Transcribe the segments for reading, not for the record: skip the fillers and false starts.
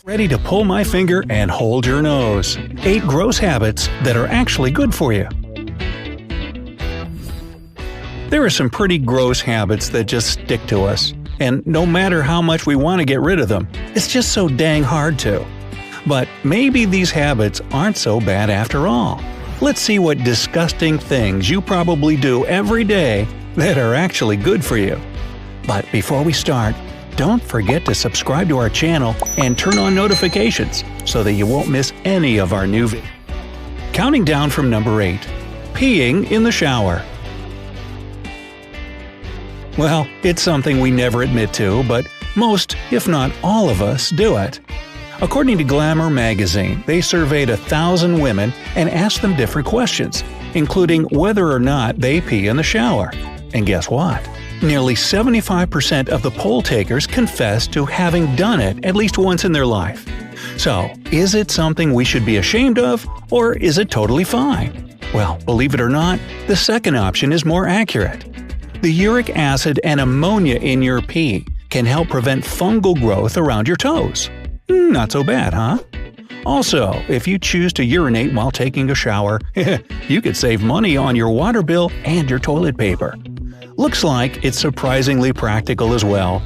Ready to pull my finger and hold your nose. 8 gross habits that are actually good for you. There are some pretty gross habits that just stick to us, and no matter how much we want to get rid of them, it's just so dang hard to. But maybe these habits aren't so bad after all. Let's see what disgusting things you probably do every day that are actually good for you. But before we start, don't forget to subscribe to our channel and turn on notifications so that you won't miss any of our new videos. Counting down from number 8. Peeing in the shower. Well, it's something we never admit to, but most, if not all of us, do it. According to Glamour magazine, they surveyed 1,000 women and asked them different questions, including whether or not they pee in the shower. And guess what? Nearly 75% of the poll takers confessed to having done it at least once in their life. So, is it something we should be ashamed of, or is it totally fine? Well, believe it or not, the second option is more accurate. The uric acid and ammonia in your pee can help prevent fungal growth around your toes. Not so bad, huh? Also, if you choose to urinate while taking a shower, you could save money on your water bill and your toilet paper. Looks like it's surprisingly practical as well.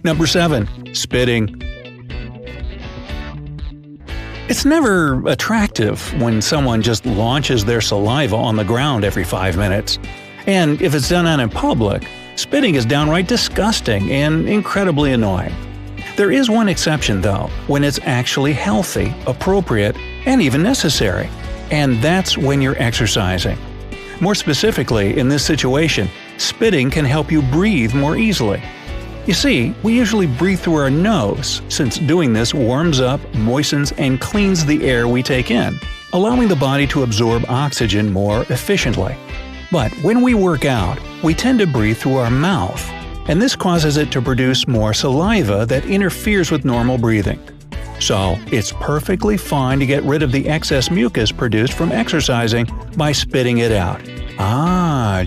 Number 7. Spitting. It's never attractive when someone just launches their saliva on the ground every 5 minutes. And if it's done out in public, spitting is downright disgusting and incredibly annoying. There is one exception though, when it's actually healthy, appropriate, and even necessary. And that's when you're exercising. More specifically, in this situation, spitting can help you breathe more easily. You see, we usually breathe through our nose, since doing this warms up, moistens, and cleans the air we take in, allowing the body to absorb oxygen more efficiently. But when we work out, we tend to breathe through our mouth, and this causes it to produce more saliva that interferes with normal breathing. So, it's perfectly fine to get rid of the excess mucus produced from exercising by spitting it out.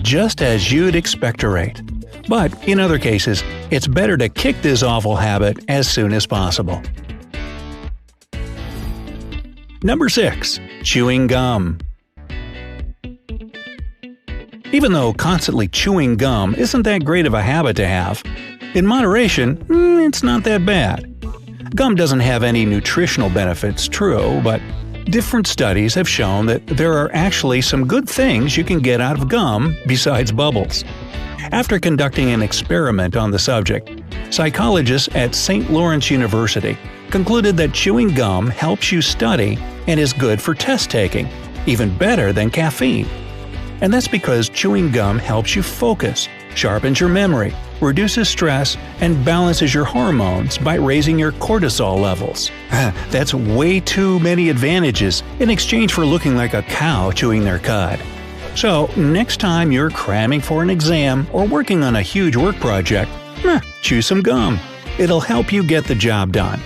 Just as you'd expectorate. But in other cases, it's better to kick this awful habit as soon as possible. Number 6. Chewing gum. Even though constantly chewing gum isn't that great of a habit to have, in moderation, it's not that bad. Gum doesn't have any nutritional benefits, true, but different studies have shown that there are actually some good things you can get out of gum besides bubbles. After conducting an experiment on the subject, psychologists at St. Lawrence University concluded that chewing gum helps you study and is good for test taking, even better than caffeine. And that's because chewing gum helps you focus, sharpens your memory, reduces stress, and balances your hormones by raising your cortisol levels. That's way too many advantages in exchange for looking like a cow chewing their cud. So, next time you're cramming for an exam or working on a huge work project, chew some gum. It'll help you get the job done.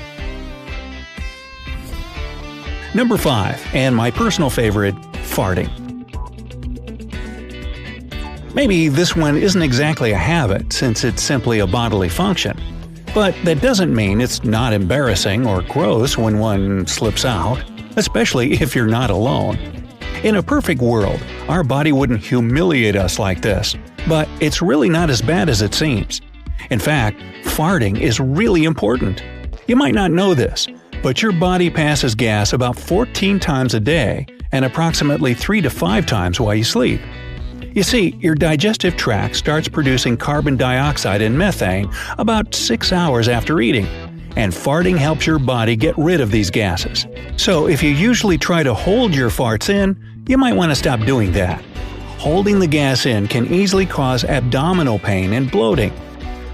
Number 5, and my personal favorite, farting. Maybe this one isn't exactly a habit since it's simply a bodily function. But that doesn't mean it's not embarrassing or gross when one slips out, especially if you're not alone. In a perfect world, our body wouldn't humiliate us like this, but it's really not as bad as it seems. In fact, farting is really important. You might not know this, but your body passes gas about 14 times a day and approximately 3 to 5 times while you sleep. You see, your digestive tract starts producing carbon dioxide and methane about 6 hours after eating, and farting helps your body get rid of these gases. So if you usually try to hold your farts in, you might want to stop doing that. Holding the gas in can easily cause abdominal pain and bloating.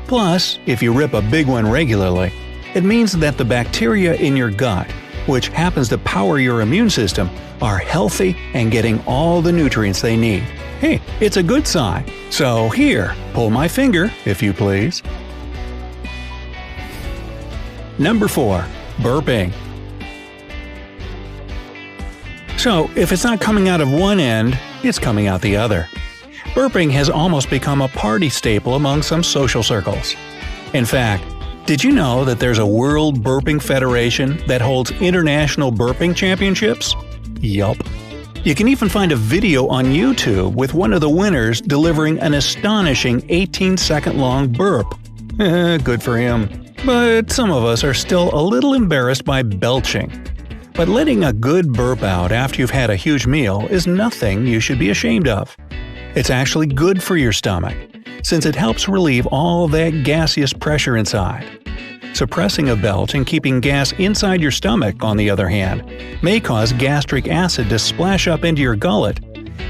Plus, if you rip a big one regularly, it means that the bacteria in your gut, which happens to power your immune system, are healthy and getting all the nutrients they need. Hey, it's a good sign. So here, pull my finger, if you please. Number 4. Burping. So, if it's not coming out of one end, it's coming out the other. Burping has almost become a party staple among some social circles. In fact, Did you know that there's a World Burping Federation that holds international burping championships? Yup. You can even find a video on YouTube with one of the winners delivering an astonishing 18-second-long burp. Good for him. But some of us are still a little embarrassed by belching. But letting a good burp out after you've had a huge meal is nothing you should be ashamed of. It's actually good for your stomach, since it helps relieve all that gaseous pressure inside. Suppressing a belch and keeping gas inside your stomach, on the other hand, may cause gastric acid to splash up into your gullet,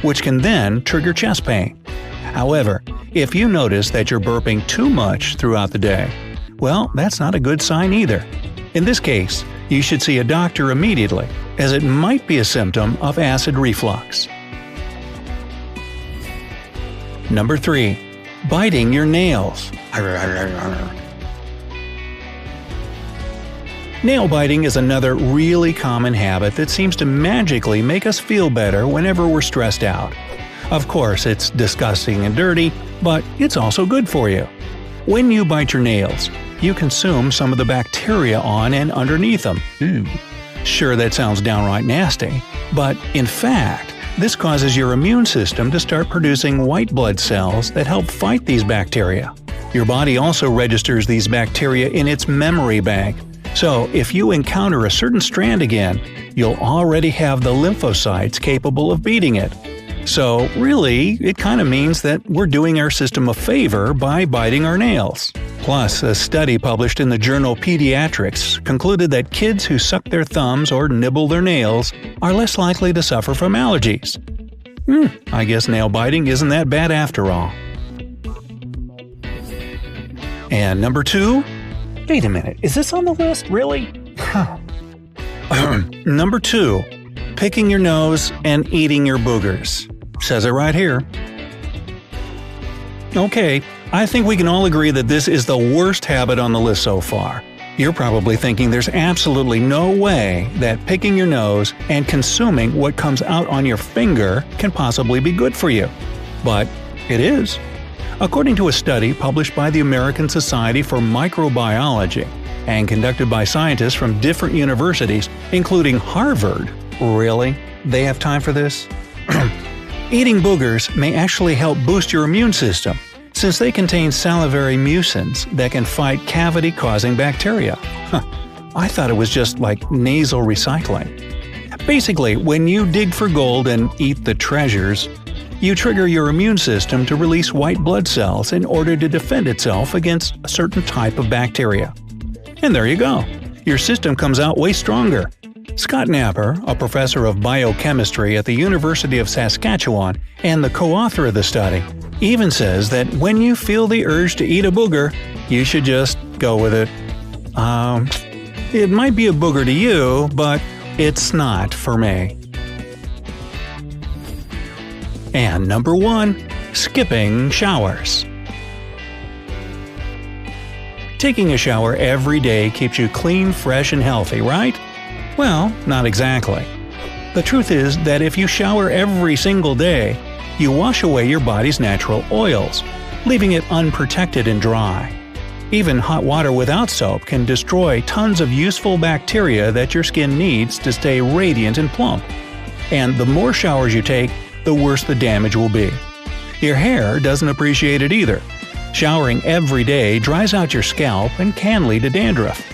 which can then trigger chest pain. However, if you notice that you're burping too much throughout the day, well, that's not a good sign either. In this case, you should see a doctor immediately, as it might be a symptom of acid reflux. Number 3. Biting your nails. Nail biting is another really common habit that seems to magically make us feel better whenever we're stressed out. Of course, it's disgusting and dirty, but it's also good for you. When you bite your nails, you consume some of the bacteria on and underneath them. Sure, that sounds downright nasty, but in fact, this causes your immune system to start producing white blood cells that help fight these bacteria. Your body also registers these bacteria in its memory bank, so if you encounter a certain strand again, you'll already have the lymphocytes capable of beating it. So really, it kind of means that we're doing our system a favor by biting our nails. Plus, a study published in the journal Pediatrics concluded that kids who suck their thumbs or nibble their nails are less likely to suffer from allergies. I guess nail biting isn't that bad after all. And number 2? Wait a minute, is this on the list, really? Number 2. Picking your nose and eating your boogers. Says it right here. Okay, I think we can all agree that this is the worst habit on the list so far. You're probably thinking there's absolutely no way that picking your nose and consuming what comes out on your finger can possibly be good for you. But it is. According to a study published by the American Society for Microbiology and conducted by scientists from different universities, including Harvard. Really? They have time for this? Eating boogers may actually help boost your immune system, since they contain salivary mucins that can fight cavity-causing bacteria. I thought it was just like nasal recycling. Basically, when you dig for gold and eat the treasures, you trigger your immune system to release white blood cells in order to defend itself against a certain type of bacteria. And there you go. Your system comes out way stronger. Scott Napper, a professor of biochemistry at the University of Saskatchewan and the co-author of the study, even says that when you feel the urge to eat a booger, you should just go with it. It might be a booger to you, but it's not for me. And number 1. Skipping showers. Taking a shower every day keeps you clean, fresh, and healthy, right? Well, not exactly. The truth is that if you shower every single day, you wash away your body's natural oils, leaving it unprotected and dry. Even hot water without soap can destroy tons of useful bacteria that your skin needs to stay radiant and plump. And the more showers you take, the worse the damage will be. Your hair doesn't appreciate it either. Showering every day dries out your scalp and can lead to dandruff.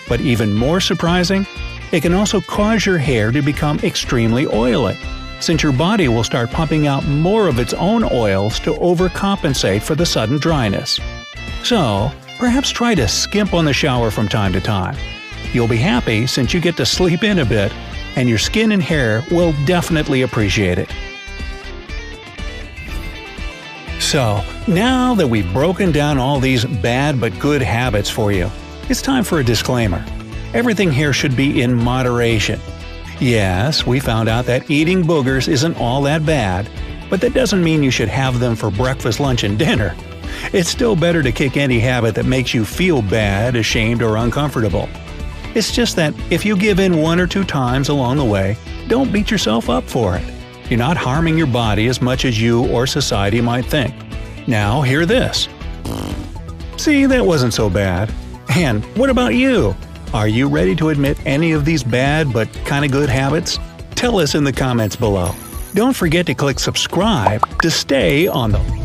But even more surprising, it can also cause your hair to become extremely oily, since your body will start pumping out more of its own oils to overcompensate for the sudden dryness. So, perhaps try to skimp on the shower from time to time. You'll be happy since you get to sleep in a bit, and your skin and hair will definitely appreciate it. So, now that we've broken down all these bad but good habits for you, it's time for a disclaimer. Everything here should be in moderation. Yes, we found out that eating boogers isn't all that bad, but that doesn't mean you should have them for breakfast, lunch, and dinner. It's still better to kick any habit that makes you feel bad, ashamed, or uncomfortable. It's just that if you give in 1 or 2 times along the way, don't beat yourself up for it. You're not harming your body as much as you or society might think. Now hear this. See, that wasn't so bad. And what about you? Are you ready to admit any of these bad but kinda good habits? Tell us in the comments below. Don't forget to click subscribe to stay on the